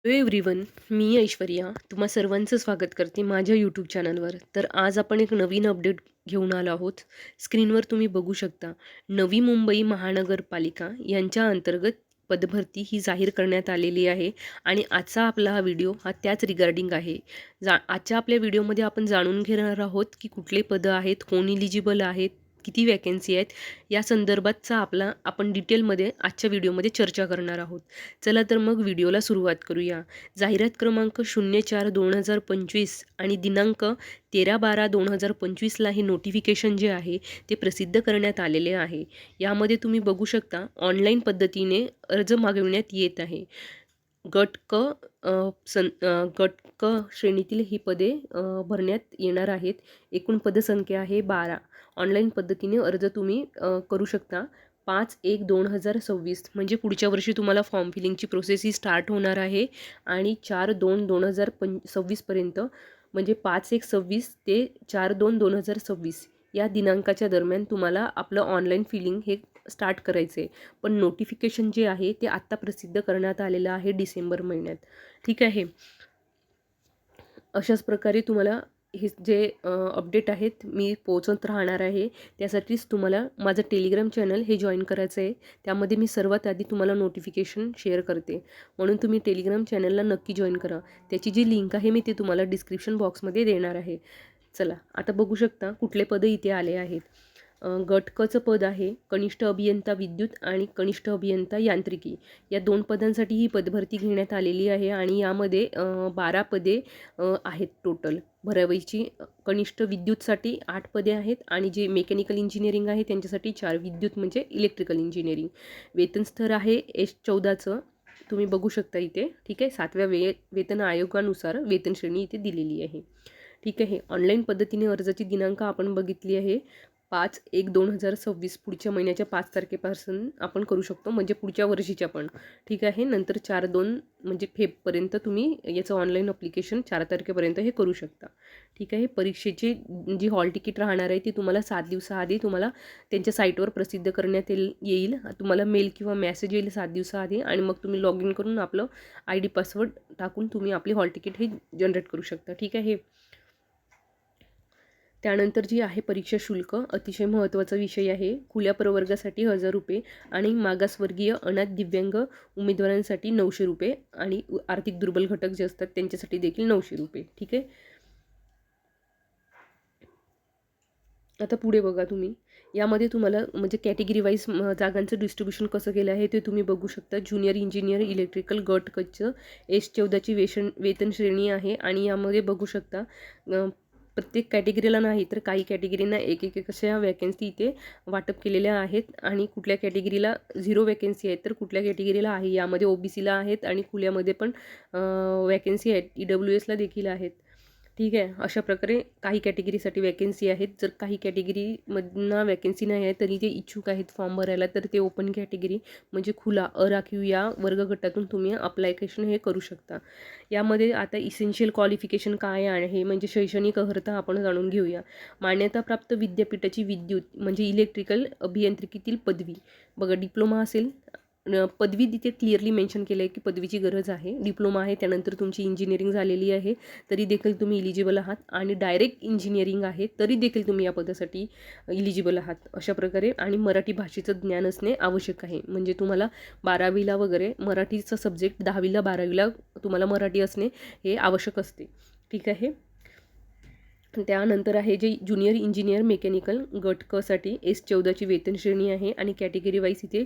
Hello everyone, मी ऐश्वर्या तुम्हा सर्वांचं स्वागत करते माझ्या यूट्यूब चॅनलवर. तर आज आपण एक नवीन अपडेट घेऊन आलो आहोत. स्क्रीनवर तुम्ही बघू शकता, नवी मुंबई महानगरपालिका यांच्या अंतर्गत पदभरती ही जाहीर करण्यात आलेली आहे आणि आजचा आपला हा व्हिडिओ हा त्याच रिगार्डिंग आहे. आजच्या आपल्या व्हिडिओमध्ये आपण जाणून घेणार आहोत की कुठले पदं आहेत, कोण इलिजिबल आहेत, किती वॅकन्सी आहेत, या संदर्भातचा आपण डिटेलमध्ये आजच्या व्हिडिओमध्ये चर्चा करणार आहोत. चला तर मग व्हिडिओला सुरुवात करूया. जाहिरात क्रमांक 04/2025 आणि दिनांक 13/12/2025ला हे नोटिफिकेशन जे आहे ते प्रसिद्ध करण्यात आलेले आहे. यामध्ये तुम्ही बघू शकता ऑनलाईन पद्धतीने अर्ज मागविण्यात येत आहे. गट क गट क श्रेणीतील ही पदे भरण्यात येणार आहेत. एकूण पदसंख्या आहे 12. ऑनलाईन पद्धतीने अर्ज तुम्ही करू शकता. 5/1/2026 म्हणजे पुढच्या वर्षी तुम्हाला फॉर्म फिलिंगची प्रोसेस ही स्टार्ट होणार आहे आणि 4/2/2026 पर्यंत म्हणजे 5/1/26 ते 4/2/2026 या दिनांकाच्या दरम्यान तुम्हाला आपलं ऑनलाईन फिलिंग हे स्टार्ट करायचं आहे. पण नोटिफिकेशन जे आहे ते आत्ता प्रसिद्ध करण्यात आलेलं आहे डिसेंबर महिन्यात. ठीक आहे. अशाच प्रकारे तुम्हाला हे जे अपडेट आहेत मी पोहोचवत राहणार आहे. त्यासाठीच तुम्हाला माझं टेलिग्राम चॅनल हे जॉईन करायचं आहे. त्यामध्ये मी सर्वात आधी तुम्हाला नोटिफिकेशन शेअर करते. म्हणून तुम्ही टेलिग्राम चॅनलला नक्की जॉईन करा. त्याची जी लिंक आहे मी ती तुम्हाला डिस्क्रिप्शन बॉक्समध्ये देणार आहे. चला आता बघू शकता कुठले पदं इथे आले आहेत. गट कचं पद आहे कनिष्ठ अभियंता विद्युत आणि कनिष्ठ अभियंता यांत्रिकी. या 2 पदांसाठी ही पदभरती घेण्यात आलेली आहे आणि यामध्ये 12 पदे आहेत टोटल भरावयाची. कनिष्ठ विद्युतसाठी 8 पदे आहेत आणि जे मेकॅनिकल इंजिनिअरिंग आहे त्यांच्यासाठी 4. विद्युत म्हणजे इलेक्ट्रिकल इंजिनिअरिंग. वेतन स्तर आहे S14चं तुम्ही बघू शकता इथे. ठीक आहे. 7व्या वेतन आयोगानुसार वेतन श्रेणी इथे दिलेली आहे. ठीक आहे. ऑनलाईन पद्धतीने अर्जाची दिनांक आपण बघितली आहे 5/1/2026 पुढच्या महिन्याच्या 5 तारखेपासून आपण करू शकतो म्हणजे पुढच्या वर्षीच्या पण. ठीक आहे. नंतर 4/2 म्हणजे फेबपर्यंत तुम्ही याचं ऑनलाईन अप्लिकेशन 4 तारखेपर्यंत हे करू शकता. ठीक आहे. परीक्षेची जी हॉल तिकीट राहणार आहे ती तुम्हाला 7 दिवसाआधी तुम्हाला त्यांच्या साईटवर प्रसिद्ध करण्यात येईल. तुम्हाला मेल किंवा मेसेज येईल 7 दिवसाआधी आणि मग तुम्ही लॉग इन करून आपलं ID पासवर्ड टाकून तुम्ही आपली हॉल तिकीट हे जनरेट करू शकता. ठीक आहे. त्यानंतर जी आहे परीक्षा शुल्क अतिशय महत्त्वाचा विषय आहे. खुल्या प्रवर्गासाठी 1000 रुपये आणि मागासवर्गीय अनाथ दिव्यांग उमेदवारांसाठी 900 रुपये आणि आर्थिक दुर्बल घटक जे असतात त्यांच्यासाठी देखील 900 रुपये. ठीक आहे. आता पुढे बघा तुम्ही यामध्ये तुम्हाला म्हणजे कॅटेगरी वाईज जागांचं डिस्ट्रीब्युशन कसं केलं आहे ते तुम्ही बघू शकता. ज्युनियर इंजिनियर इलेक्ट्रिकल गट कचं S14ची वेतन श्रेणी आहे आणि यामध्ये बघू शकता प्रत्येक कॅटेगरीला नाही तर काही कॅटेगरींना एक एक अशा वॅकन्सी इथे वाटप केलेल्या आहेत आणि कुठल्या कॅटेगरीला 0 वॅकन्सी आहेत तर कुठल्या कॅटेगरीला आहे. यामध्ये OBCला आहेत आणि खुल्यामध्ये पण वॅकन्सी आहेत. EWSला देखील आहेत. ठीक आहे. अशा प्रकारे काही कॅटेगरीसाठी वॅकन्सी आहेत. जर काही कॅटेगरीमधनं वॅकन्सी नाही आहे तरी ते इच्छुक आहेत फॉर्म भरायला तर ते ओपन कॅटेगरी म्हणजे खुला अराखीव या वर्गगटातून तुम्ही अप्लायकेशन हे करू शकता. यामध्ये आता इसेन्शियल क्वालिफिकेशन काय आहे म्हणजे शैक्षणिक अर्हता आपण जाणून घेऊया. मान्यताप्राप्त विद्यापीठाची विद्युत म्हणजे इलेक्ट्रिकल अभियांत्रिकीतील पदवी बघा डिप्लोमा असेल. पदवी तिथे क्लिअरली मेन्शन केलं आहे की पदवीची गरज आहे. डिप्लोमा आहे त्यानंतर तुमची इंजिनिअरिंग झालेली आहे तरी देखील तुम्ही इलिजिबल आहात आणि डायरेक्ट इंजिनिअरिंग आहे तरी देखील तुम्ही या पदासाठी इलिजिबल आहात. अशा प्रकारे आणि मराठी भाषेचं ज्ञान असणे आवश्यक आहे. म्हणजे तुम्हाला 12वीला वगैरे मराठीचा सब्जेक्ट 10वीला 12वीला तुम्हाला मराठी असणे हे आवश्यक असते. ठीक आहे. त्यानंतर आहे जे ज्युनियर इंजिनियर मेकॅनिकल गट क साठी S14ची वेतन श्रेणी आहे आणि कॅटेगरी वाईज इथे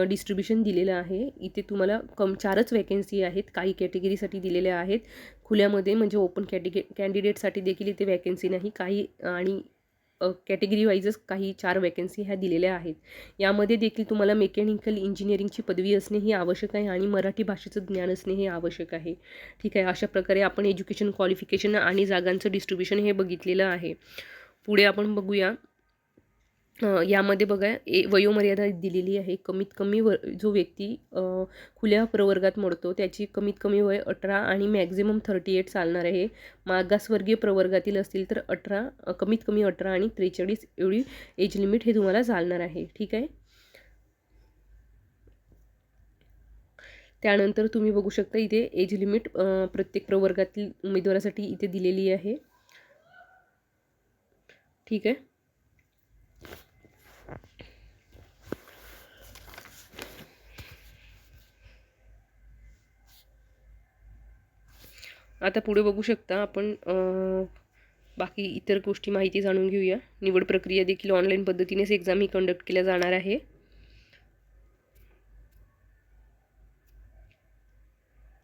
डिस्ट्रीब्युशन दिलेलं आहे. इथे तुम्हाला 4च वॅकन्सी आहेत. काही कॅटेगरीसाठी दिलेल्या आहेत. खुल्यामध्ये म्हणजे ओपन कॅन्डिडेटसाठी देखील इथे वॅकन्सी नाही. काही आणि कॅटेगरी वाईजच काही 4 वॅकन्सी ह्या दिलेल्या आहेत. यामध्ये देखील तुम्हाला मेकॅनिकल इंजिनिअरिंगची पदवी असणे ही आवश्यक आहे आणि मराठी भाषेचं ज्ञान असणे हे आवश्यक आहे. ठीक आहे. अशा प्रकारे आपण एज्युकेशन क्वालिफिकेशन आणि जागांचं डिस्ट्रीब्युशन हे बघितलेलं आहे. पुढे आपण बघूया. यामध्ये बघा वयोमर्यादा दिलेली आहे. कमीत कमी जो व्यक्ती खुल्या प्रवर्गात मोडतो त्याची कमीत कमी वय 18 आणि मॅक्झिमम 38 चालणार आहे. मागासवर्गीय प्रवर्गातील असतील तर 18 कमीत कमी 18 आणि 43 एवढी एज लिमिट हे तुम्हाला चालणार आहे. ठीक आहे. त्यानंतर तुम्ही बघू शकता इथे एज लिमिट प्रत्येक प्रवर्गातील उमेदवारासाठी इथे दिलेली आहे. ठीक आहे. आता पुढे बघू शकता आपण बाकी इतर गोष्टी माहिती जाणून घेऊया. निवड प्रक्रिया देखील ऑनलाईन पद्धतीनेच एक्झाम ही कंडक्ट केल्या जाणार आहे.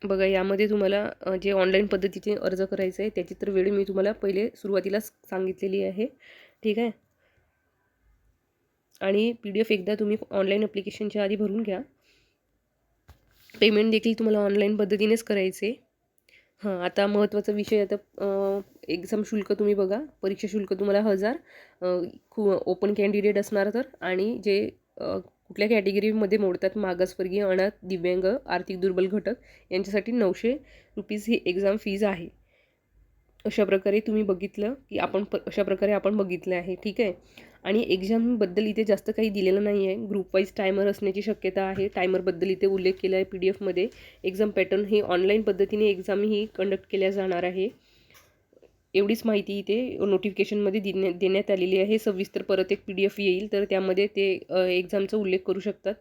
बघा यामध्ये तुम्हाला जे ऑनलाईन पद्धतीने अर्ज करायचं आहे त्याची तर वेळ मी तुम्हाला पहिले सुरुवातीलाच सांगितलेली आहे. ठीक आहे. आणि PDF एकदा तुम्ही ऑनलाईन ॲप्लिकेशनच्या आधी भरून घ्या. पेमेंट देखील तुम्हाला ऑनलाईन पद्धतीनेच करायचे. हां, आता महत्त्वाचा विषय आता एक्झाम शुल्क तुम्ही बघा. परीक्षा शुल्क तुम्हाला 1000 ओपन कॅन्डिडेट असणार तर, आणि जे कुठल्या कॅटेगरीमध्ये मोडतात मागासवर्गीय, अनाथ, दिव्यांग, आर्थिक दुर्बल घटक यांच्यासाठी 900 रुपीज ही एक्झाम फीज आहे. अशा प्रकारे तुम्ही बघितलं की अशा प्रकारे आपण बघितलं आहे. ठीक आहे. आणि एक्झामबद्दल इथे जास्त काही दिलेलं नाही आहे. ग्रुप वाईज टायमर असण्याची शक्यता आहे. टायमरबद्दल इथे उल्लेख केला आहे PDF मध्ये. एक्झाम पॅटर्न ही ऑनलाईन पद्धतीने एक्झाम ही कंडक्ट केल्या जाणार आहे. एवढीच माहिती इथे नोटिफिकेशनमध्ये देण्यात आलेली आहे. सविस्तर परत एक PDF येईल तर त्यामध्ये ते एक्झामचा उल्लेख करू शकतात.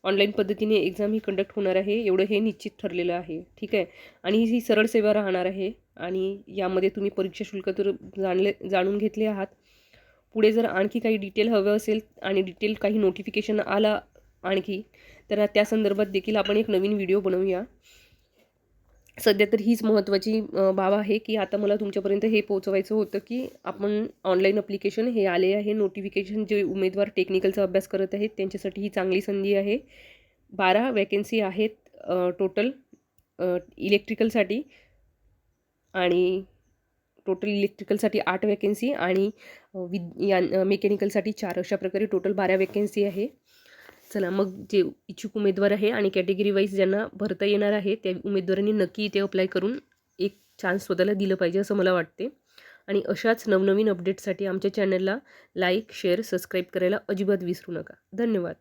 ऑनलाईन पद्धतीने एक्झाम ही कंडक्ट होणार आहे एवढं हे निश्चित ठरलेलं आहे. ठीक आहे. आणि ही सरळ सेवा राहणार आहे आणि यामध्ये तुम्ही परीक्षा शुल्क तर जाणून घेतले आहात. पुढे जर आणखी काही डिटेल हवं असेल आणि डिटेल काही नोटिफिकेशन आला आणखी तर त्या संदर्भात देखील आपण एक नवीन व्हिडिओ बनवूया. सध्या तर हीच महत्त्वाची बाब आहे की आता मला तुमच्यापर्यंत हे पोहोचवायचं होतं की आपण ऑनलाईन ॲप्लिकेशन हे आले आहे. नोटिफिकेशन जे उमेदवार टेक्निकलचा अभ्यास करत आहेत त्यांच्यासाठी ही चांगली संधी आहे. 12 वॅकन्सी आहेत टोटल इलेक्ट्रिकलसाठी, आणि टोटल इलेक्ट्रिकलसाठी 8 वॅकन्सी आणि मेकॅनिकलसाठी 4. अशा प्रकारे टोटल 12 वॅकन्सी आहे. चला मग जे इच्छुक उमेदवार आहे आणि कॅटेगरी वाईज ज्यांना भरता येणार आहे त्या उमेदवारांनी नक्की इथे अप्लाय करून एक चान्स स्वतःला दिलं पाहिजे असं मला वाटते. आणि अशाच नवनवीन अपडेट्ससाठी आमच्या चॅनलला लाईक, शेअर, सबस्क्राईब करायला अजिबात विसरू नका. धन्यवाद.